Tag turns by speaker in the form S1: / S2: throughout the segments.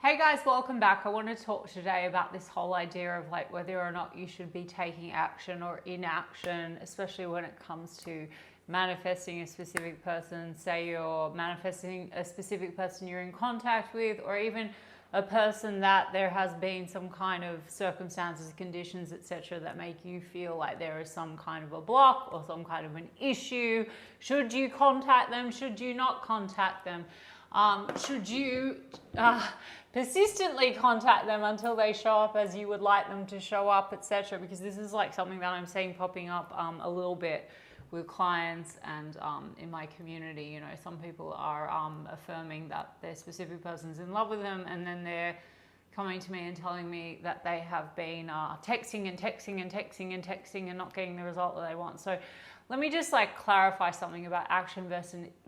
S1: Hey guys, welcome back. I want to talk today about this whole idea of like whether or not you should be taking action or inaction, especially when it comes to manifesting a specific person. Say you're manifesting a specific person you're in contact with, or even a person that there has been some kind of circumstances, conditions, etc. that make you feel like there is some kind of a block or some kind of an issue. Should you contact them? Should you not contact them? Should you persistently contact them until they show up as you would like them to show up, etc.? Because this is like something that I'm seeing popping up a little bit with clients and in my community. You know, some people are affirming that their specific person's in love with them, and then they're coming to me and telling me that they have been texting and not getting the result that they want. So let me just like clarify something about action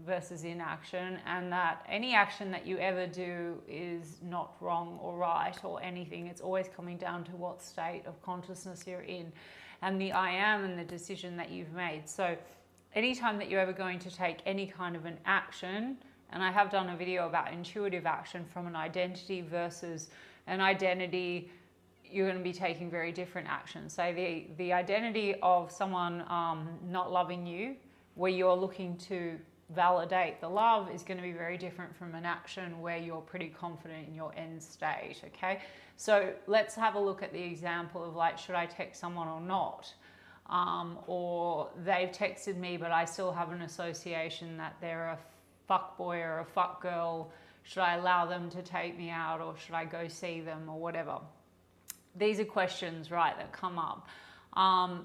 S1: versus inaction, and that any action that you ever do is not wrong or right or anything. It's always coming down to what state of consciousness you're in and the I am and the decision that you've made. So anytime that you're ever going to take any kind of an action, and I have done a video about intuitive action from an identity versus an identity, you're going to be taking very different actions. Say the identity of someone not loving you, where you're looking to validate the love, is going to be very different from an action where you're pretty confident in your end state. Okay, so let's have a look at the example of like, should I text someone or not? Or they've texted me but I still have an association that they're a fuck boy or a fuck girl. Should I allow them to take me out, or should I go see them, or whatever? These are questions, right, that come up.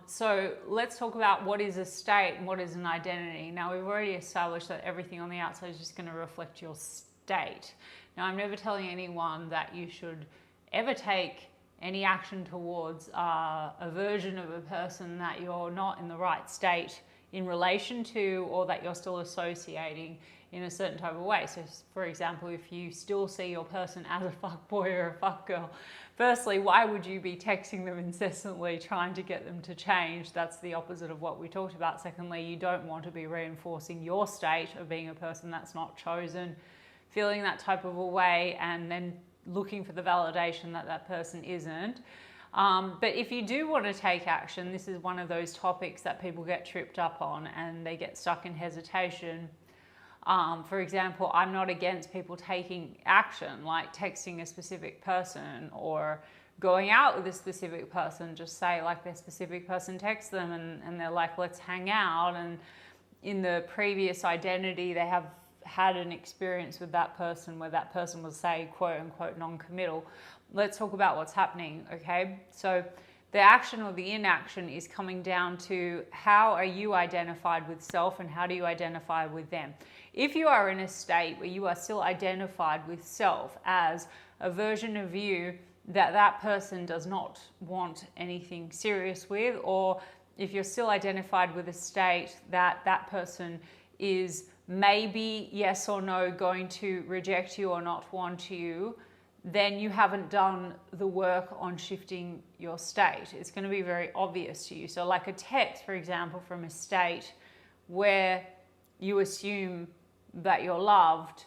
S1: So let's talk about what is a state and what is an identity. Now, we've already established that everything on the outside is just going to reflect your state. Now, I'm never telling anyone that you should ever take any action towards a version of a person that you're not in the right state in relation to, or that you're still associating in a certain type of way. So for example, if you still see your person as a fuck boy or a fuck girl, firstly, why would you be texting them incessantly trying to get them to change? That's the opposite of what we talked about. Secondly, you don't want to be reinforcing your state of being a person that's not chosen, feeling that type of a way, and then looking for the validation that that person isn't. But if you do want to take action, this is one of those topics that people get tripped up on and they get stuck in hesitation. For example, I'm not against people taking action, like texting a specific person or going out with a specific person. Just say like their specific person texts them and they're like, let's hang out. And in the previous identity, they have had an experience with that person where that person was, say, quote unquote, non-committal. Let's talk about what's happening, okay? So the action or the inaction is coming down to how are you identified with self and how do you identify with them. If you are in a state where you are still identified with self as a version of you that that person does not want anything serious with, or if you're still identified with a state that that person is maybe yes or no going to reject you or not want you, then you haven't done the work on shifting your state. It's going to be very obvious to you. So like a text, for example, from a state where you assume that you're loved,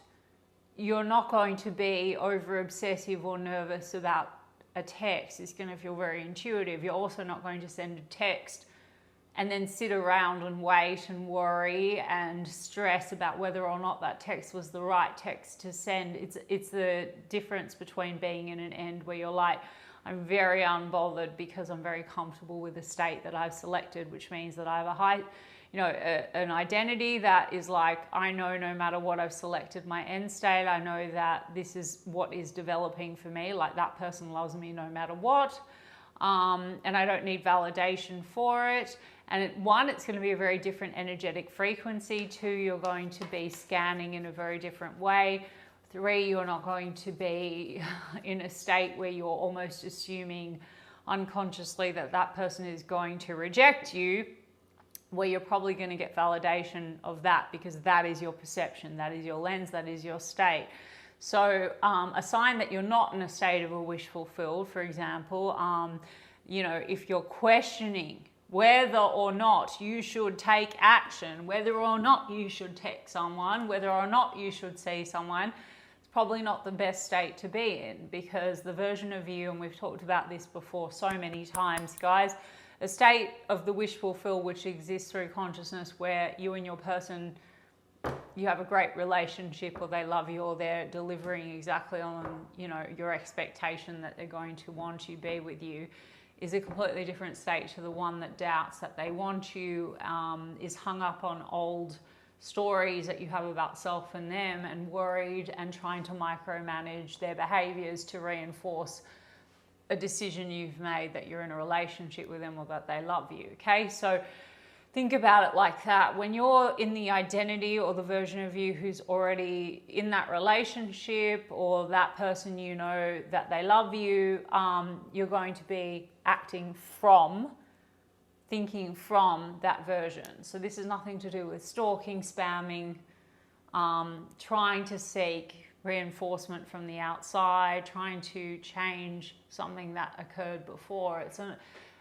S1: you're not going to be over obsessive or nervous about a text. It's going to feel very intuitive. You're also not going to send a text and then sit around and wait and worry and stress about whether or not that text was the right text to send. It's the difference between being in an end where you're like, I'm very unbothered because I'm very comfortable with the state that I've selected, which means that I have a high, an identity that is like, I know no matter what I've selected my end state, I know that this is what is developing for me, like that person loves me no matter what. And I don't need validation for it. And it's going to be a very different energetic frequency. 2, you're going to be scanning in a very different way. 3, you're not going to be in a state where you're almost assuming unconsciously that that person is going to reject you, where you're probably going to get validation of that because that is your perception, that is your lens, that is your state. So a sign that you're not in a state of a wish fulfilled, for example, if you're questioning whether or not you should take action, whether or not you should text someone, whether or not you should see someone, it's probably not the best state to be in, because the version of you, and we've talked about this before so many times, guys, a state of the wish fulfilled, which exists through consciousness, where you and your person, you have a great relationship, or they love you, or they're delivering exactly on, you know, your expectation that they're going to want you, be with you, is a completely different state to the one that doubts that they want you, is hung up on old stories that you have about self and them, and worried and trying to micromanage their behaviors to reinforce a decision you've made that you're in a relationship with them or that they love you. Okay, so think about it like that. When you're in the identity or the version of you who's already in that relationship, or that person, you know that they love you, you're going to be acting from, thinking from that version. So this is nothing to do with stalking, spamming, trying to seek reinforcement from the outside, trying to change something that occurred before. It's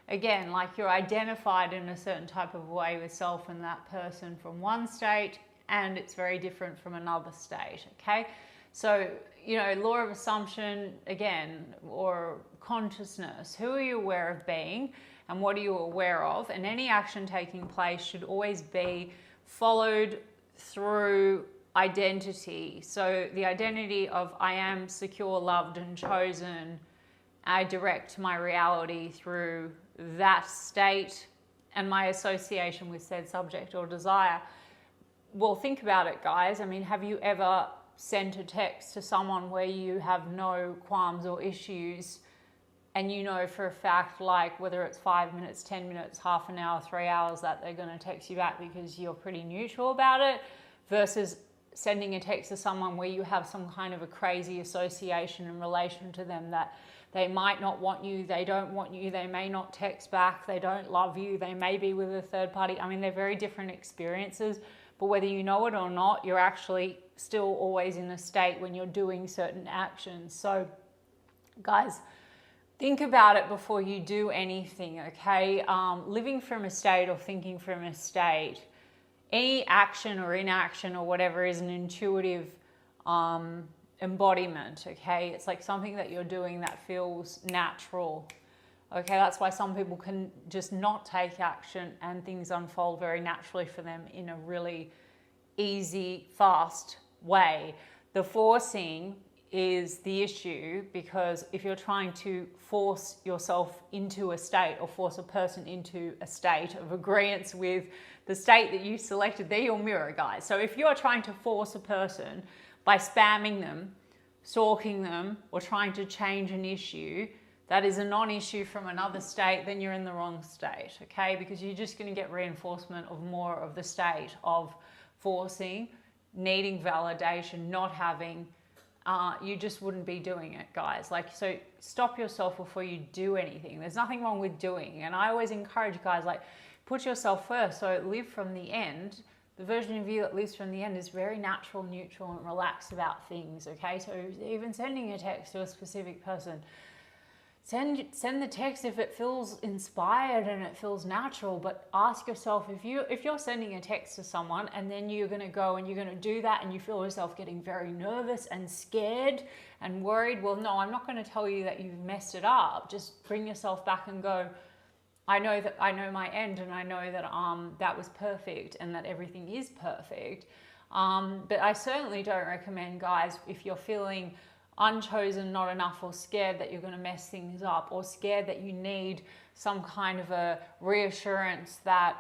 S1: again, like you're identified in a certain type of way with self and that person from one state, and it's very different from another state. Okay, so, you know, law of assumption again, or consciousness, who are you aware of being, and what are you aware of? And any action taking place should always be followed through identity. So the identity of I am secure, loved, and chosen. I direct my reality through that state and my association with said subject or desire. Well, think about it, guys. I mean, have you ever sent a text to someone where you have no qualms or issues, and you know for a fact, like whether it's 5 minutes, 10 minutes, half an hour, 3 hours, that they're going to text you back because you're pretty neutral about it, versus sending a text to someone where you have some kind of a crazy association in relation to them, that they might not want you, they don't want you, they may not text back, they don't love you, they may be with a third party. I mean, they're very different experiences, but whether you know it or not, you're actually still always in a state when you're doing certain actions. So guys, think about it before you do anything, okay? Living from a state or thinking from a state, any action or inaction or whatever is an intuitive embodiment, okay? It's like something that you're doing that feels natural, okay? That's why some people can just not take action and things unfold very naturally for them in a really easy, fast way. The forcing is the issue, because if you're trying to force yourself into a state, or force a person into a state of agreement with the state that you selected, they're your mirror, guys. So if you're trying to force a person by spamming them, stalking them, or trying to change an issue that is a non-issue from another state, then you're in the wrong state, okay? Because you're just going to get reinforcement of more of the state of forcing, needing validation, not having. You just wouldn't be doing it, guys. Like, so stop yourself before you do anything. There's nothing wrong with doing. And I always encourage guys, like, put yourself first. So live from the end. The version of you that lives from the end is very natural, neutral, and relaxed about things, okay? So even sending a text to a specific person, send the text if it feels inspired and it feels natural, but ask yourself, if you're sending a text to someone and then you're going to go and you're going to do that and you feel yourself getting very nervous and scared and worried, well, no, I'm not going to tell you that you've messed it up. Just bring yourself back and go, I know that I know my end, and I know that that was perfect and that everything is perfect. But I certainly don't recommend, guys, if you're feeling unchosen, not enough, or scared that you're going to mess things up, or scared that you need some kind of a reassurance that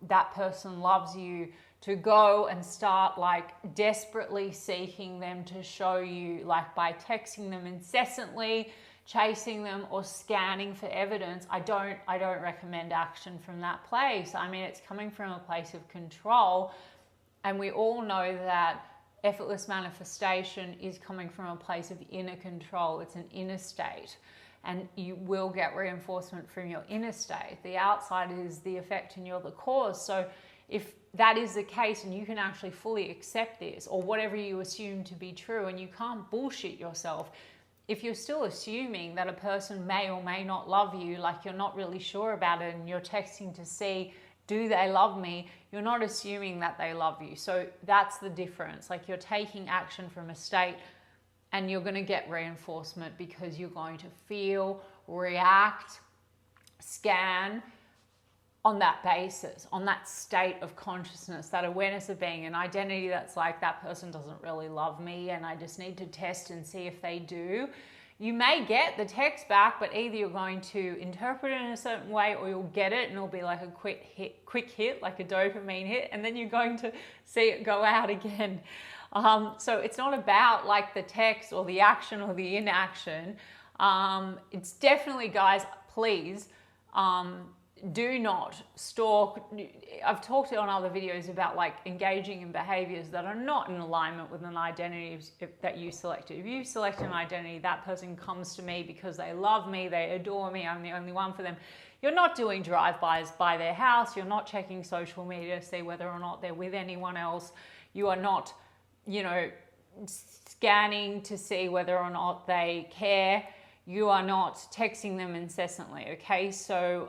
S1: that person loves you, to go and start like desperately seeking them to show you, like by texting them incessantly, chasing them, or scanning for evidence. I don't recommend action from that place. I mean, it's coming from a place of control, and we all know that effortless manifestation is coming from a place of inner control. It's an inner state, and you will get reinforcement from your inner state. The outside is the effect and you're the cause. So if that is the case, and you can actually fully accept this, or whatever you assume to be true, and you can't bullshit yourself, if you're still assuming that a person may or may not love you, like you're not really sure about it, and you're texting to see, do they love me? You're not assuming that they love you. So that's the difference. Like, you're taking action from a state and you're going to get reinforcement because you're going to feel, react, scan on that basis, on that state of consciousness, that awareness of being, an identity that's like, that person doesn't really love me and I just need to test and see if they do. You may get the text back, but either you're going to interpret it in a certain way or you'll get it and it'll be like a quick hit, like a dopamine hit, and then you're going to see it go out again. So it's not about like the text or the action or the inaction. It's definitely, guys, please, do not stalk. I've talked on other videos about like engaging in behaviors that are not in alignment with an identity that you selected. If you select an identity, that person comes to me because they love me, they adore me, I'm the only one for them. You're not doing drive-bys by their house. You're not checking social media to see whether or not they're with anyone else. You are not, you know, scanning to see whether or not they care. You are not texting them incessantly, okay? So,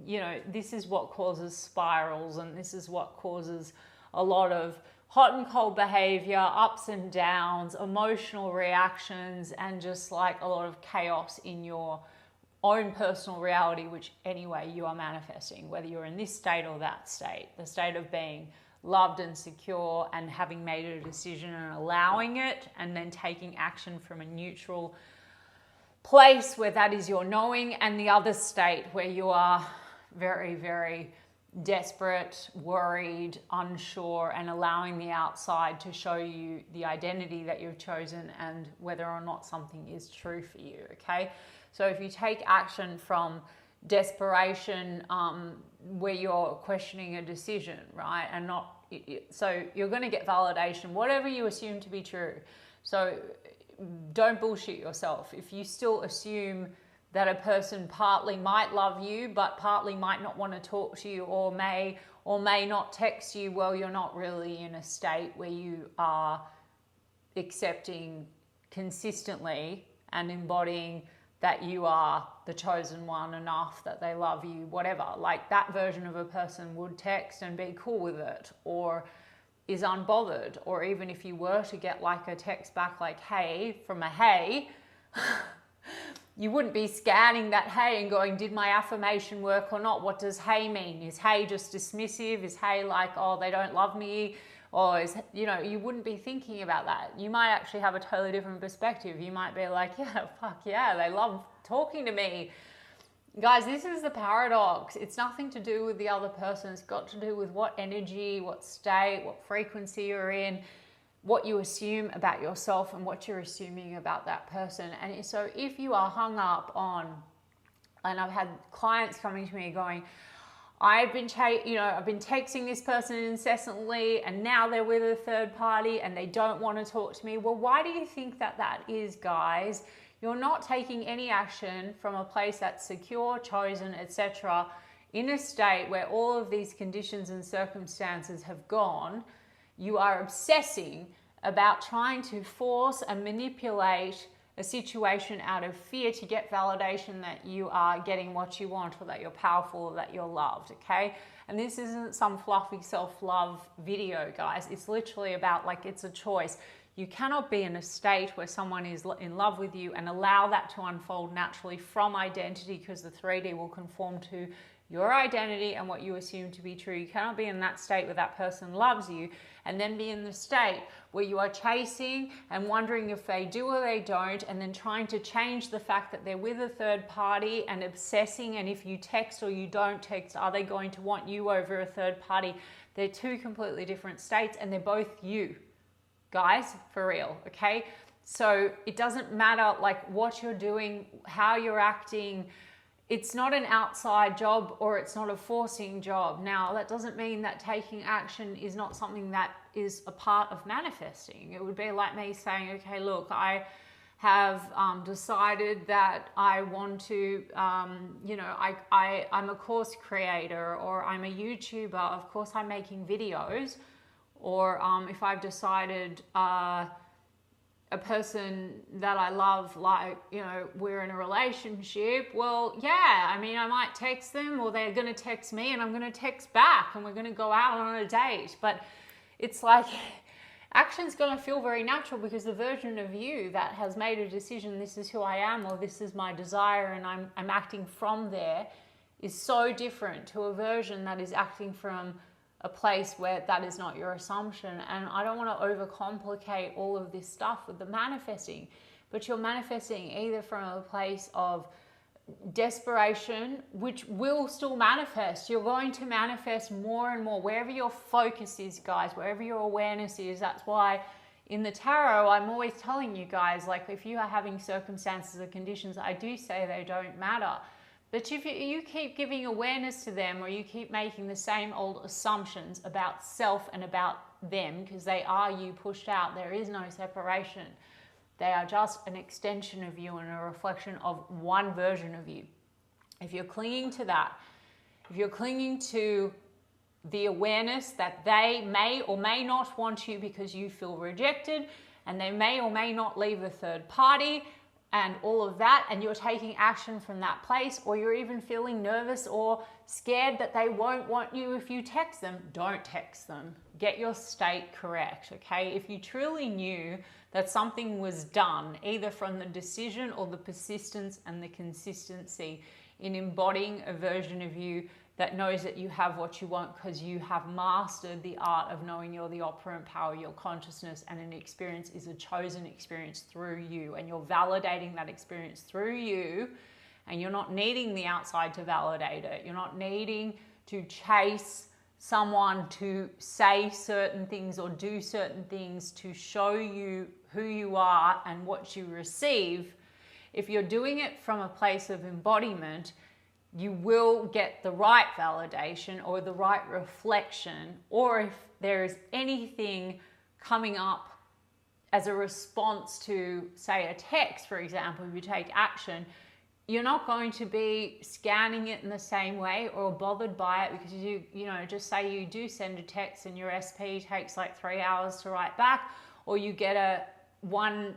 S1: you know, this is what causes spirals, and this is what causes a lot of hot and cold behavior, ups and downs, emotional reactions, and just like a lot of chaos in your own personal reality, which anyway you are manifesting, whether you're in this state or that state, the state of being loved and secure and having made a decision and allowing it, and then taking action from a neutral place where that is your knowing, and the other state where you are very, very desperate, worried, unsure, and allowing the outside to show you the identity that you've chosen and whether or not something is true for you, okay? So if you take action from desperation, where you're questioning a decision, right, and not, so you're going to get validation, whatever you assume to be true. So don't bullshit yourself. If you still assume that a person partly might love you, but partly might not want to talk to you, or may not text you, well, you're not really in a state where you are accepting consistently and embodying that you are the chosen one enough, that they love you, whatever. Like, that version of a person would text and be cool with it, or is unbothered, or even if you were to get like a text back like hey, from a hey, you wouldn't be scanning that hey and going, did my affirmation work or not? What does hey mean? Is hey just dismissive? Is hey like, oh, they don't love me? Or is, you know, you wouldn't be thinking about that. You might actually have a totally different perspective. You might be like, yeah, fuck yeah, they love talking to me. Guys, this is the paradox. It's nothing to do with the other person. It's got to do with what energy, what state, what frequency you're in, what you assume about yourself and what you're assuming about that person. And so if you are hung up on, and I've had clients coming to me going, I've been texting this person incessantly and now they're with a third party and they don't want to talk to me. Well, why do you think that is, guys? You're not taking any action from a place that's secure, chosen, etc., in a state where all of these conditions and circumstances have gone. You are obsessing about trying to force and manipulate a situation out of fear to get validation that you are getting what you want, or that you're powerful, or that you're loved, okay? And this isn't some fluffy self-love video, guys. It's literally about, like, it's a choice. You cannot be in a state where someone is in love with you and allow that to unfold naturally from identity, because the 3D will conform to your identity and what you assume to be true. You cannot be in that state where that person loves you and then be in the state where you are chasing and wondering if they do or they don't, and then trying to change the fact that they're with a third party and obsessing, and if you text or you don't text, are they going to want you over a third party? They're two completely different states, and they're both you. Guys, for real, okay? So it doesn't matter like what you're doing, how you're acting. It's not an outside job, or it's not a forcing job. Now, that doesn't mean that taking action is not something that is a part of manifesting. It would be like me saying, okay, look, I have decided that I want to, I'm a course creator, or I'm a YouTuber. Of course, I'm making videos. Or if I've decided a person that I love, like, you know, we're in a relationship, well, yeah, I mean, I might text them, or they're going to text me and I'm going to text back, and we're going to go out on a date. But it's like, action's going to feel very natural because the version of you that has made a decision, this is who I am, or this is my desire, and I'm acting from there, is so different to a version that is acting from a place where that is not your assumption. And I don't want to overcomplicate all of this stuff with the manifesting, but you're manifesting either from a place of desperation, which will still manifest. You're going to manifest more and more wherever your focus is, guys, wherever your awareness is. That's why in the tarot, I'm always telling you guys, like, if you are having circumstances or conditions, I do say they don't matter. But if you keep giving awareness to them, or you keep making the same old assumptions about self and about them, because they are you pushed out, there is no separation. They are just an extension of you and a reflection of one version of you. If you're clinging to that, if you're clinging to the awareness that they may or may not want you because you feel rejected, and they may or may not leave a third party, and all of that, and you're taking action from that place, or you're even feeling nervous or scared that they won't want you if you text them, don't text them. Get your state correct, okay? If you truly knew that something was done, either from the decision or the persistence and the consistency in embodying a version of you that knows that you have what you want because you have mastered the art of knowing you're the operant power, your consciousness, and an experience is a chosen experience through you, and you're validating that experience through you, and you're not needing the outside to validate it. You're not needing to chase someone to say certain things or do certain things to show you who you are and what you receive. If you're doing it from a place of embodiment, you will get the right validation or the right reflection, or if there is anything coming up as a response to, say, a text, for example, if you take action, you're not going to be scanning it in the same way or bothered by it, because you know, just say you do send a text and your SP takes like 3 hours to write back, or you get a one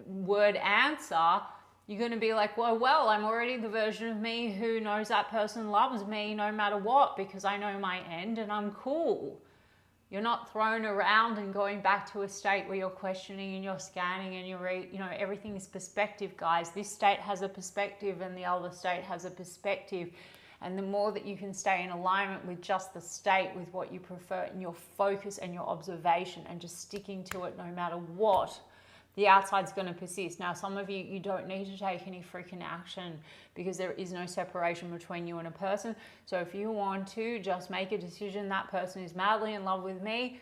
S1: word answer, you're going to be like, well, I'm already the version of me who knows that person loves me no matter what, because I know my end and I'm cool. You're not thrown around and going back to a state where you're questioning and you're scanning and everything is perspective, guys. This state has a perspective and the other state has a perspective. And the more that you can stay in alignment with just the state, with what you prefer, and your focus and your observation, and just sticking to it no matter what, the outside's going to persist. Now, some of you don't need to take any freaking action because there is no separation between you and a person. So if you want to just make a decision, that person is madly in love with me,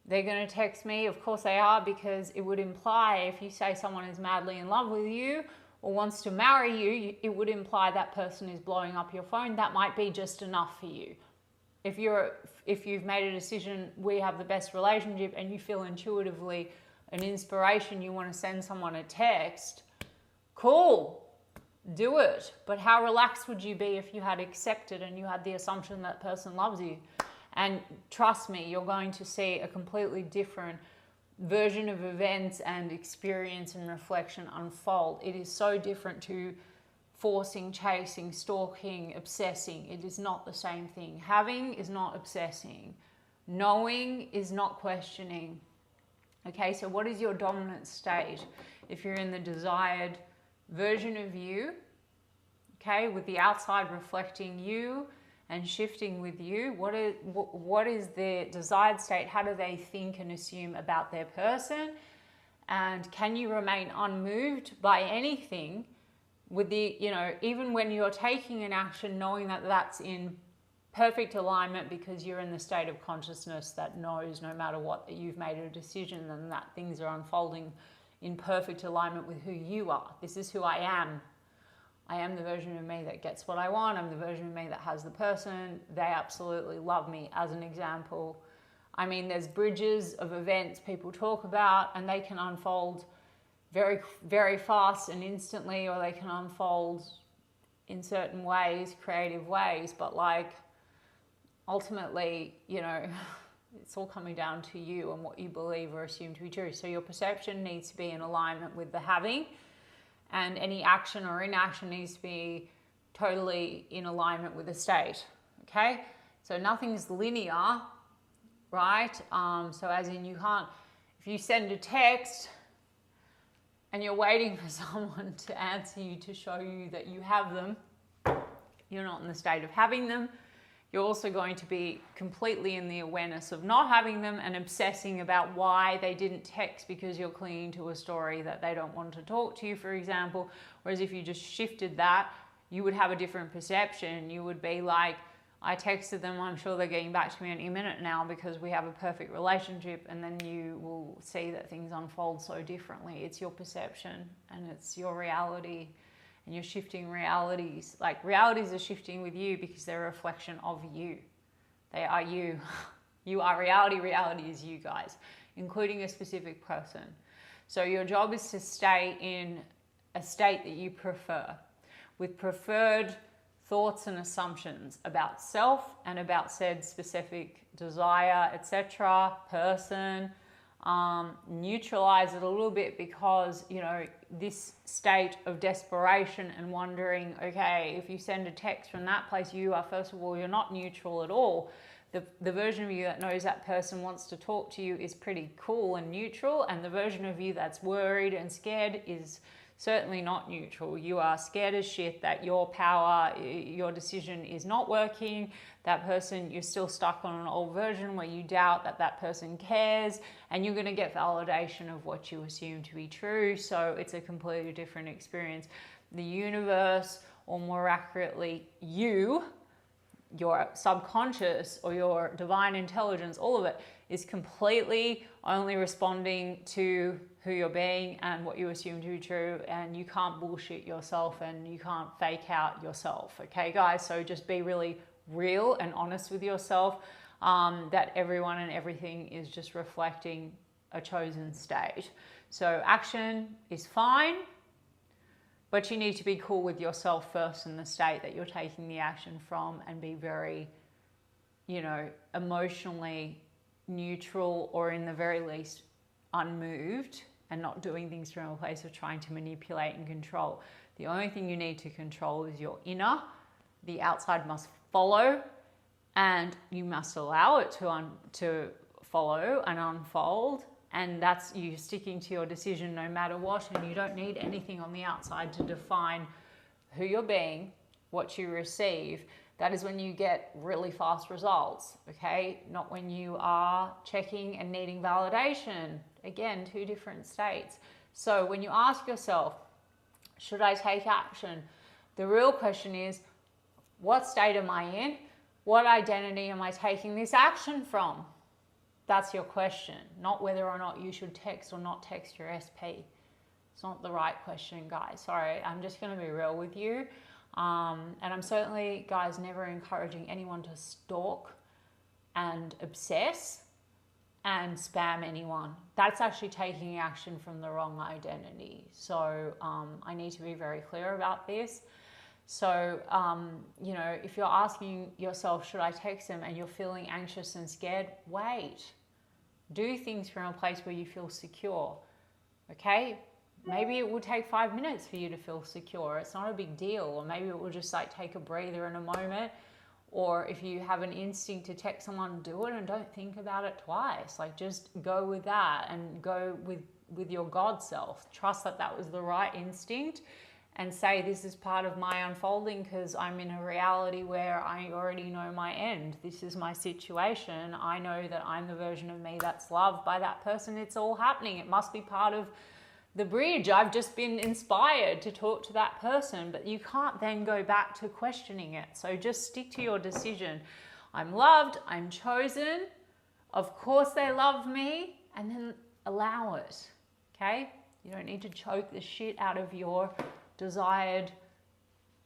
S1: they're going to text me. Of course they are, because it would imply, if you say someone is madly in love with you or wants to marry you, it would imply that person is blowing up your phone. That might be just enough for you. If you've made a decision, we have the best relationship, and you feel intuitively an inspiration, you want to send someone a text, cool, do it. But how relaxed would you be if you had accepted and you had the assumption that person loves you? And trust me, you're going to see a completely different version of events and experience and reflection unfold. It is so different to forcing, chasing, stalking, obsessing. It is not the same thing. Having is not obsessing. Knowing is not questioning. Okay, so what is your dominant state? If you're in the desired version of you, okay, with the outside reflecting you and shifting with you, what is their desired state? How do they think and assume about their person? And can you remain unmoved by anything with the, even when you're taking an action, knowing that that's in perfect alignment, because you're in the state of consciousness that knows no matter what that you've made a decision and that things are unfolding in perfect alignment with who you are. This is who I am. I am the version of me that gets what I want. I'm the version of me that has the person. They absolutely love me, as an example. I mean, there's bridges of events people talk about, and they can unfold very, very fast and instantly, or they can unfold in certain ways, creative ways, but like, ultimately, it's all coming down to you and what you believe or assume to be true. So your perception needs to be in alignment with the having, and any action or inaction needs to be totally in alignment with the state. Okay? So nothing's linear, right? So as in, you can't if you send a text and you're waiting for someone to answer you to show you that you have them, you're not in the state of having them. You're also going to be completely in the awareness of not having them and obsessing about why they didn't text because you're clinging to a story that they don't want to talk to you, for example. Whereas if you just shifted that, you would have a different perception. You would be like, I texted them, I'm sure they're getting back to me any minute now because we have a perfect relationship. And then you will see that things unfold so differently. It's your perception and it's your reality. And you're shifting realities. Like, realities are shifting with you because they're a reflection of you. They are you. You are reality. Reality is you guys, including a specific person. So your job is to stay in a state that you prefer, with preferred thoughts and assumptions about self and about said specific desire, etc., person. Neutralize it a little bit because, you know, this state of desperation and wondering, okay, if you send a text from that place, you are, first of all, you're not neutral at all. The version of you that knows that person wants to talk to you is pretty cool and neutral, and the version of you that's worried and scared is certainly not neutral. You are scared as shit that your power, your decision is not working. That person, you're still stuck on an old version where you doubt that that person cares, and you're going to get validation of what you assume to be true. So it's a completely different experience. The universe, or more accurately, you, your subconscious or your divine intelligence, all of it is completely only responding to who you're being and what you assume to be true, and you can't bullshit yourself and you can't fake out yourself. Okay, guys? So just be really real and honest with yourself, that everyone and everything is just reflecting a chosen state. So action is fine, but you need to be cool with yourself first in the state that you're taking the action from, and be very, you know, emotionally neutral, or in the very least unmoved, and not doing things from a place of trying to manipulate and control. The only thing you need to control is your inner. The outside must follow, and you must allow it to follow and unfold. And that's you sticking to your decision no matter what, and you don't need anything on the outside to define who you're being, what you receive. That is when you get really fast results, okay? Not when you are checking and needing validation. Again, two different states. So when you ask yourself, should I take action? The real question is, what state am I in? What identity am I taking this action from? That's your question, not whether or not you should text or not text your SP. It's not the right question, guys. Sorry, I'm just going to be real with you. And I'm certainly, guys, never encouraging anyone to stalk and obsess and spam anyone. That's actually taking action from the wrong identity. So I need to be very clear about this. So, you know, if you're asking yourself, should I text them, and you're feeling anxious and scared, wait. Do things from a place where you feel secure, okay? Maybe it will take 5 minutes for you to feel secure. It's not a big deal. Or maybe it will just like take a breather in a moment. Or if you have an instinct to text someone, do it and don't think about it twice. Like, just go with that and go with your God self. Trust that that was the right instinct, and say, this is part of my unfolding because I'm in a reality where I already know my end. This is my situation. I know that I'm the version of me that's loved by that person. It's all happening. It must be part of the bridge. I've just been inspired to talk to that person, but you can't then go back to questioning it. So just stick to your decision. I'm loved, I'm chosen. Of course they love me, and then allow it, okay? You don't need to choke the shit out of your desired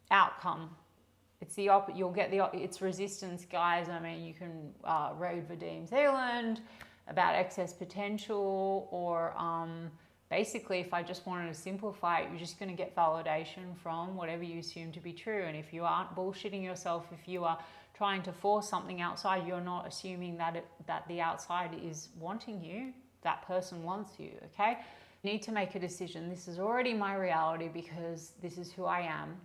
S1: outcome. It's the you'll get it's resistance, guys. I mean, you can read Vadim Zealand about excess potential, or basically, if I just wanted to simplify it, you're just going to get validation from whatever you assume to be true. And if you aren't bullshitting yourself, if you are trying to force something outside, you're not assuming that that the outside is wanting you. That person wants you, okay? You need to make a decision. This is already my reality because this is who I am.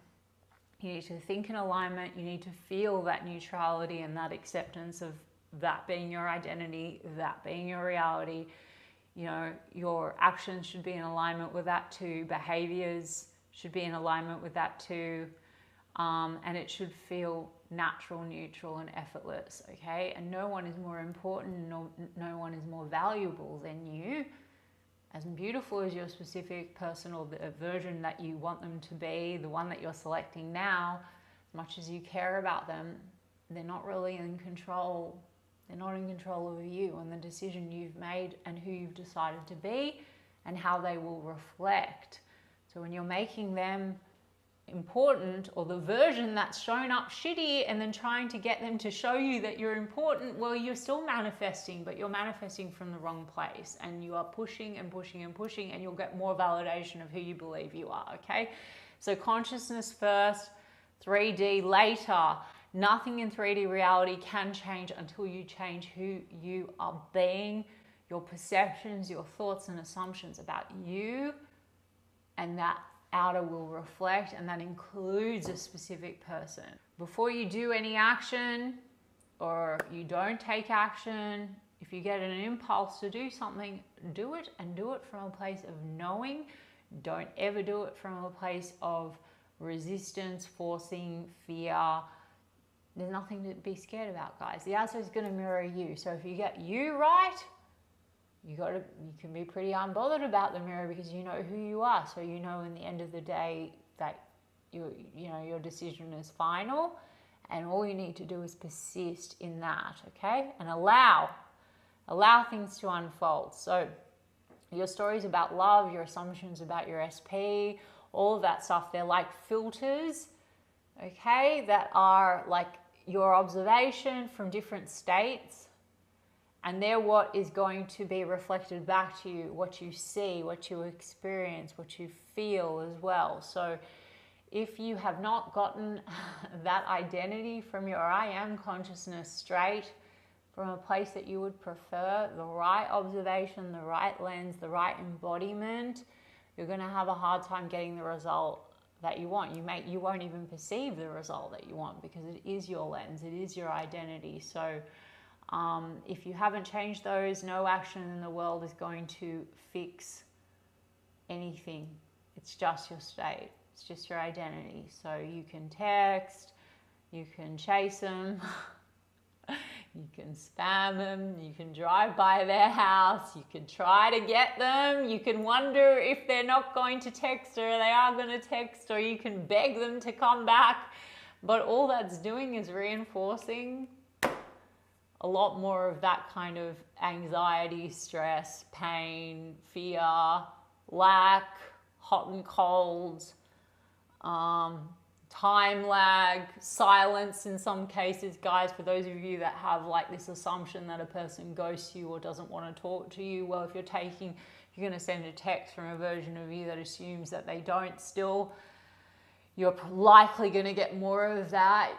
S1: You need to think in alignment. You need to feel that neutrality and that acceptance of that being your identity, that being your reality. You know, your actions should be in alignment with that too. Behaviors should be in alignment with that too. And it should feel natural, neutral, and effortless, okay? And no one is more important, no one is more valuable than you. As beautiful as your specific person or the version that you want them to be, the one that you're selecting now, as much as you care about them, they're not really in control. They're not in control over you and the decision you've made and who you've decided to be and how they will reflect. So when you're making them important, or the version that's shown up shitty and then trying to get them to show you that you're important, well, you're still manifesting, but you're manifesting from the wrong place, and you are pushing and pushing and pushing, and you'll get more validation of who you believe you are, okay? So consciousness first, 3D later. Nothing in 3D reality can change until you change who you are being, your perceptions, your thoughts and assumptions about you, and that outer will reflect, and that includes a specific person. Before you do any action, or you don't take action, if you get an impulse to do something, do it, and do it from a place of knowing. Don't ever do it from a place of resistance, forcing, fear. There's nothing to be scared about, guys. The outside is going to mirror you. So if you get you right, you can be pretty unbothered about the mirror, because you know who you are. So you know in the end of the day that your decision is final, and all you need to do is persist in that, okay? And allow things to unfold. So your stories about love, your assumptions about your SP, all of that stuff, they're like filters, okay, that are like your observation from different states. And they're what is going to be reflected back to you, what you see, what you experience, what you feel as well. So if you have not gotten that identity from your I am consciousness straight, from a place that you would prefer, the right observation, the right lens, the right embodiment, you're going to have a hard time getting the result that you want. You won't even perceive the result that you want, because it is your lens, it is your identity. So if you haven't changed those, no action in the world is going to fix anything. It's just your state. It's just your identity. So you can text, you can chase them, you can spam them, you can drive by their house, you can try to get them, you can wonder if they're not going to text or they are going to text, or you can beg them to come back. But all that's doing is reinforcing a lot more of that kind of anxiety, stress, pain, fear, lack, hot and cold, time lag, silence in some cases, guys. For those of you that have like this assumption that a person ghosts you or doesn't want to talk to you, well, if you're going to send a text from a version of you that assumes that they don't still, you're likely going to get more of that.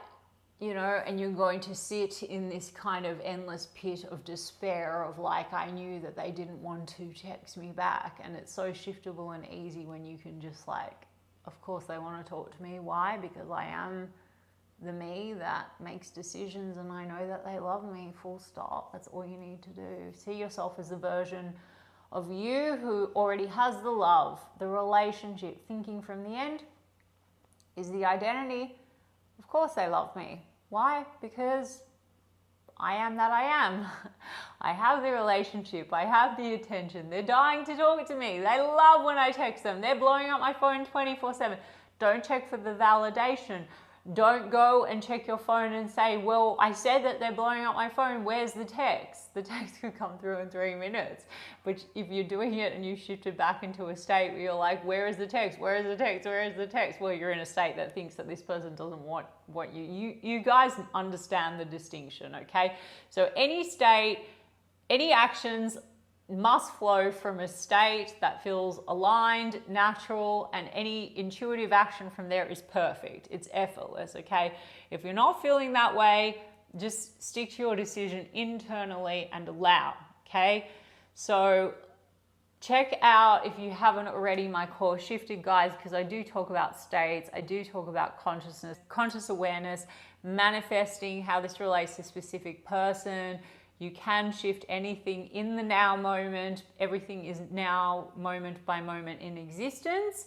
S1: And you're going to sit in this kind of endless pit of despair of like, I knew that they didn't want to text me back. And it's so shiftable and easy when you can just like, of course they want to talk to me. Why? Because I am the me that makes decisions, and I know that they love me, full stop. That's all you need to do. See yourself as the version of you who already has the love, the relationship. Thinking from the end is the identity. Of course they love me. Why? Because I am that I am. I have the relationship. I have the attention. They're dying to talk to me. They love when I text them. They're blowing up my phone 24/7. Don't check for the validation. Don't go and check your phone and say, well, I said that they're blowing up my phone. Where's the text? The text could come through in 3 minutes. But if you're doing it and you shift it back into a state where you're like, where is the text? Where is the text? Where is the text? Well, you're in a state that thinks that this person doesn't want you. You guys understand the distinction, okay? So any state, any actions must flow from a state that feels aligned, natural, and any intuitive action from there is perfect. It's effortless, okay? If you're not feeling that way, just stick to your decision internally and allow, okay? So check out, if you haven't already, my course Shifted, guys, because I do talk about states, I do talk about consciousness, conscious awareness, manifesting, how this relates to a specific person, You can shift anything in the now moment. Everything is now moment by moment in existence,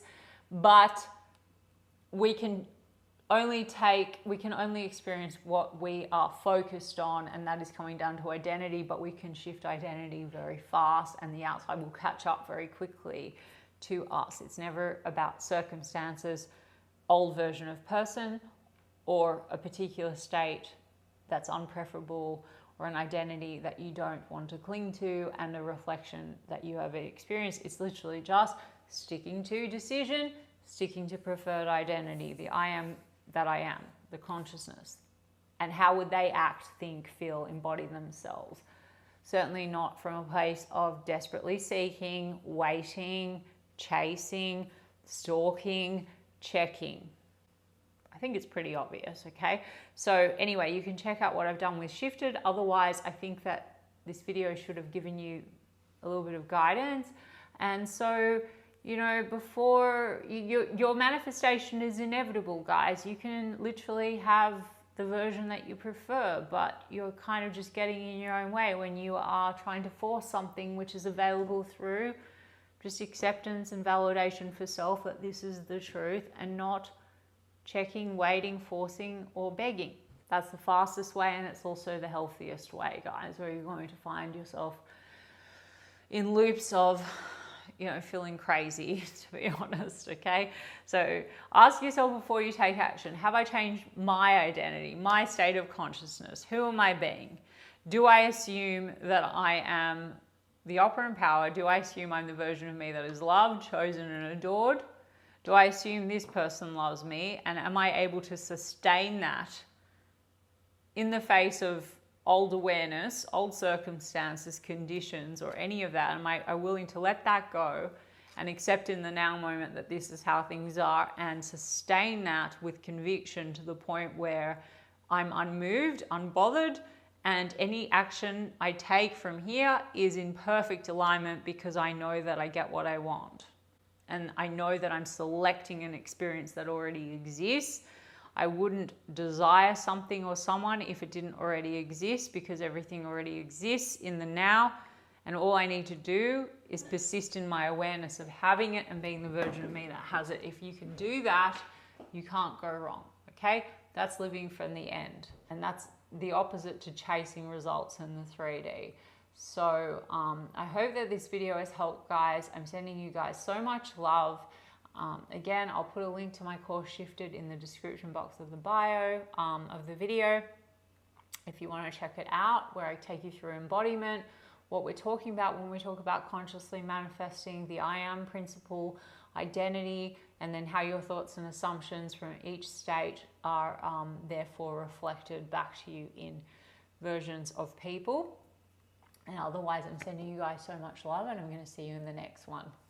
S1: but we can only experience what we are focused on, and that is coming down to identity, but we can shift identity very fast and the outside will catch up very quickly to us. It's never about circumstances, old version of person, or a particular state that's unpreferable, or an identity that you don't want to cling to, and a reflection that you have experienced. It's literally just sticking to decision, sticking to preferred identity, the I am that I am, the consciousness. And how would they act, think, feel, embody themselves? Certainly not from a place of desperately seeking, waiting, chasing, stalking, checking. I think it's pretty obvious, okay? So anyway, you can check out what I've done with Shifted. Otherwise, I think that this video should have given you a little bit of guidance. And so, you know, before your manifestation is inevitable, guys. You can literally have the version that you prefer, but you're kind of just getting in your own way when you are trying to force something which is available through just acceptance and validation for self that this is the truth, and not checking, waiting, forcing, or begging. That's the fastest way, and it's also the healthiest way, guys, where you're going to find yourself in loops of, you know, feeling crazy, to be honest, okay? So ask yourself before you take action, have I changed my identity, my state of consciousness? Who am I being? Do I assume that I am the operant power? Do I assume I'm the version of me that is loved, chosen, and adored? Do I assume this person loves me? And am I able to sustain that in the face of old awareness, old circumstances, conditions, or any of that? Am I willing to let that go and accept in the now moment that this is how things are, and sustain that with conviction to the point where I'm unmoved, unbothered, and any action I take from here is in perfect alignment because I know that I get what I want. And I know that I'm selecting an experience that already exists. I wouldn't desire something or someone if it didn't already exist, because everything already exists in the now. And all I need to do is persist in my awareness of having it and being the version of me that has it. If you can do that, you can't go wrong, okay? That's living from the end. And that's the opposite to chasing results in the 3D. So I hope that this video has helped, guys. I'm sending you guys so much love. Again, I'll put a link to my course Shifted in the description box of the bio of the video if you want to check it out, where I take you through embodiment, what we're talking about when we talk about consciously manifesting, the I am principle, identity, and then how your thoughts and assumptions from each state are therefore reflected back to you in versions of people. And otherwise, I'm sending you guys so much love, and I'm going to see you in the next one.